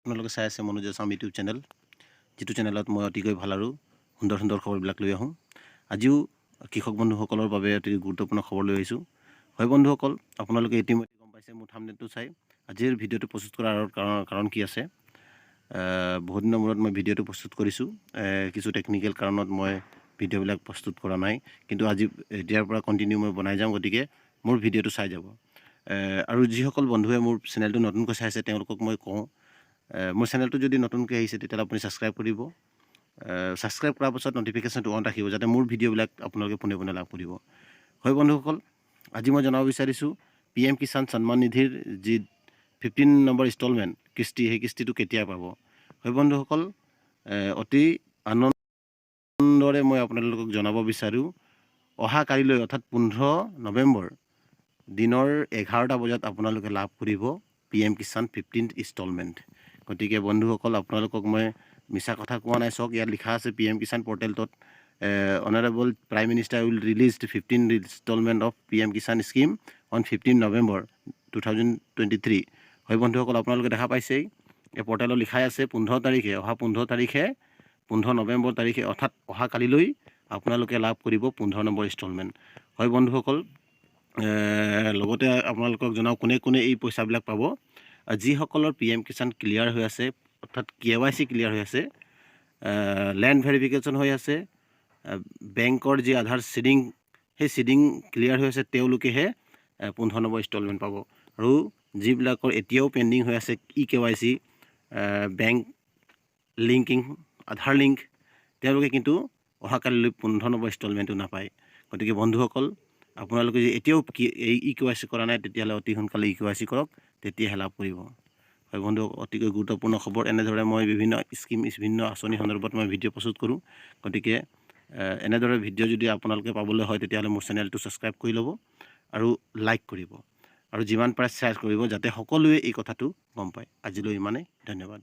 আপোনালোকে চাই আছে মনোজ আছাম ইউটিউব চেনেল, যিটো চেনেলত মই অতিকৈ ভাল আৰু সুন্দৰ সুন্দৰ খবৰবিলাক লৈ আহোঁ। আজিও কৃষক বন্ধুসকলৰ বাবে অতি গুৰুত্বপূৰ্ণ খবৰ লৈ আহিছোঁ। হয় বন্ধুসকল, আপোনালোকে ইতিমধ্যে গম পাইছে মোৰ থাম্বনেইলটো চাই আজিৰ ভিডিঅ'টো প্ৰস্তুত কৰাৰ কাৰণ কি আছে। বহুত দিনৰ মূৰত মই ভিডিঅ'টো প্ৰস্তুত কৰিছোঁ। কিছু টেকনিকেল কাৰণত মই ভিডিঅ'বিলাক প্ৰস্তুত কৰা নাই, কিন্তু আজি এতিয়াৰ পৰা কণ্টিনিউ মই বনাই যাম, গতিকে মোৰ ভিডিঅ'টো চাই যাব। আৰু যিসকল বন্ধুৱে মোৰ চেনেলটো নতুনকৈ চাইছে তেওঁলোকক মই কওঁ, মোৰ চেনেলটো যদি নতুনকৈ আহিছে তেতিয়াহ'লে আপুনি ছাবস্ক্ৰাইব কৰিব। ছাবস্ক্ৰাইব কৰাৰ পাছত নটিফিকেশ্যনটো অন ৰাখিব, যাতে মোৰ ভিডিঅ'বিলাক আপোনালোকে পোনে পোনে লাভ কৰিব। হয় বন্ধুসকল, আজি মই জনাব বিচাৰিছোঁ PM কিষাণ সন্মান নিধিৰ যি 15 নম্বৰ ইনষ্টলমেণ্ট কিস্তি, সেই কিস্তিটো কেতিয়া পাব। হয় বন্ধুসকল, অতি আনন্দৰে মই আপোনালোকক জনাব বিচাৰোঁ, অহা কালিলৈ অৰ্থাৎ 15 নৱেম্বৰ দিনৰ 11টা বজাত আপোনালোকে লাভ কৰিব PM কিষাণ 15th ইনষ্টলমেণ্ট। গতিকে বন্ধুসকল, আপোনালোকক মই মিছা কথা কোৱা নাই। চাওক, ইয়াত লিখা আছে PM কিষাণ পৰ্টেলটোত honourable prime minister will release 15 instalment of PM Kisan scheme on 15 November 2023। হয় বন্ধুসকল, আপোনালোকে দেখা পাইছেই, এই পৰ্টেলত লিখাই আছে 15 তাৰিখে, অহা 15 নৱেম্বৰ তাৰিখে, অৰ্থাৎ অহা কালিলৈ আপোনালোকে লাভ কৰিব 15 নম্বৰ ইনষ্টলমেণ্ট। হয় বন্ধুসকল, লগতে আপোনালোকক জনাওঁ কোনে কোনে এই পইচাবিলাক পাব। যিসকলৰ PM কিষাণ ক্লিয়াৰ হৈ আছে, অৰ্থাৎ KYC ক্লিয়াৰ হৈ আছে, লেণ্ড ভেৰিফিকেশ্যন হৈ আছে, বেংকৰ যি আধাৰ চিডিং, সেই চিডিং ক্লিয়াৰ হৈ আছে, তেওঁলোকেহে 15 নম্বৰ ইনষ্টলমেণ্ট পাব। আৰু যিবিলাকৰ এতিয়াও পেণ্ডিং হৈ আছে KYC, বেংক লিংকিং, আধাৰ লিংক, তেওঁলোকে কিন্তু অহাকালিলৈ 15 নম্বৰ ইনষ্টলমেণ্টটো নাপায়। গতিকে বন্ধুসকল, আপোনালোকে যদি এতিয়াও এই KYC কৰা নাই, তেতিয়াহ'লে অতি সোনকালে KYC কৰক, তেতিয়াহে লাভ কৰিব। হয় বন্ধু, অতিকৈ গুৰুত্বপূৰ্ণ খবৰ। এনেদৰে মই বিভিন্ন স্কিম, বিভিন্ন আঁচনি সন্দৰ্ভত মই ভিডিঅ' প্ৰস্তুত কৰোঁ। গতিকে এনেদৰে ভিডিঅ' যদি আপোনালোকে পাবলৈ হয়, তেতিয়াহ'লে মোৰ চেনেলটো ছাবস্ক্ৰাইব কৰি ল'ব আৰু লাইক কৰিব, আৰু যিমান পাৰে শ্বেয়াৰ কৰিব, যাতে সকলোৱে এই কথাটো গম পায়। আজিলৈ ইমানেই, ধন্যবাদ।